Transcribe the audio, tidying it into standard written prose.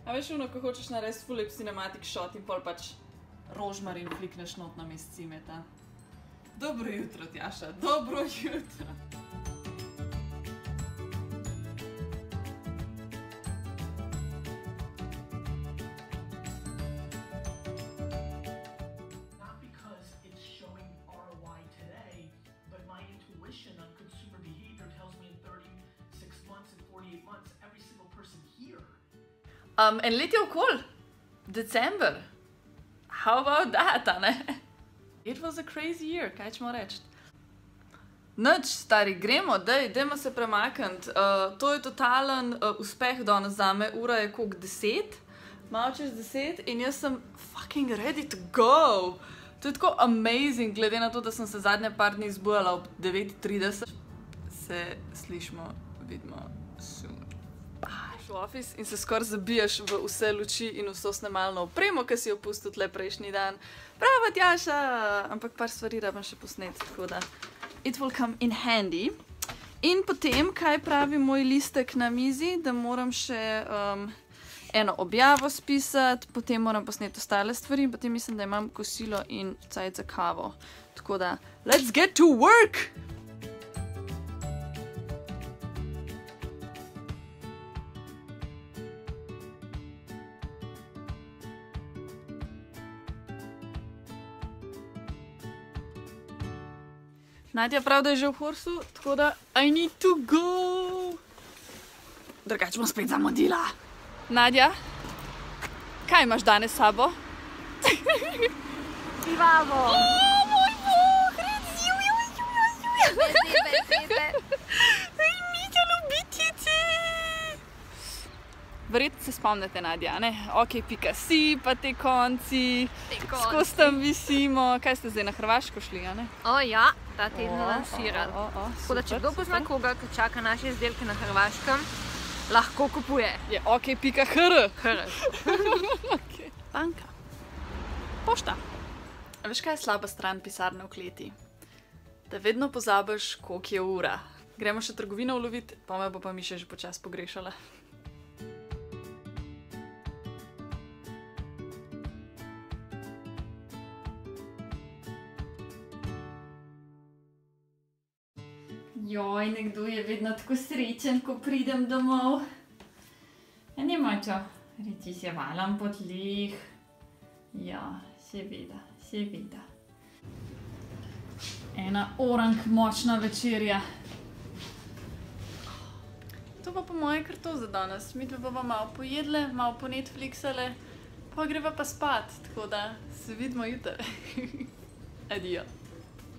A veš, ko hočeš narediti full cinematic shot in pol pač rožmarin flikneš not na mest cimeta. Dobro jutro, Tjaša, dobro jutro. Not because it's showing ROI today, but my intuition on consumer behavior tells me in 36 months and 48 months, every single person here. En let je okol. December. How about that, a ne? It was a crazy year, kaj ćemo reči? Nič, stari, gremo, dajmo se premakniti. To je totalen uspeh danes zame. Ura je koliko, 10? Malo čez 10 in jaz sem fucking ready to go. To je tako amazing, glede na to, da sem se zadnje par dni zbujala ob 9:30. Se slišimo, vidimo soon. V office in se skoraj zabiješ v vse luči in vso snemalno opremo, ki si jo pustil tle prejšnji dan. Bravo, Tjaša! Ampak par stvari rabim še posneti, tako da it will come in handy. In potem, kaj pravi moj listek na mizi, da moram še eno objavo spisati, potem moram posneti ostale stvari in potem mislim, da imam kosilo in cajt za kavo. Tako da, let's get to work! Nadja prav, da je že v Horsu, tako da I need to go. Drugače bom spet zamudila. Nadja, kaj imaš danes s sabo? Pivavo! O, moj bog, reci, Mitja ljubitice! Verjetno se spomnite, Nadja, ne? Ok.si, pa te konci, skozi tam visimo. Kaj ste zdaj na Hrvaško šli, a ne? O ja, ta teden lansirali. Tako da, če kdo pozna koga, ki čaka naše izdelke na Hrvaškem, lahko kupuje. Je ok.hr. Okay. Banka. Pošta. A veš, kaj je slaba stran pisarne v kleti? Da vedno pozabiš, koliko je ura. Gremo še trgovino uloviti, pa me bo pa Miša že počas pogrešala. Joj, nekdo je vedno tako srečen, ko pridem domov. Ja, nima čo, reči se valam po tleh. Ja, seveda, seveda. Ena orang močna večerja. To pa po moje kar to za danes. Mi bova malo pojedle, malo po Netflixale, pa greva pa spat, tako da se vidimo jutri. Adijo.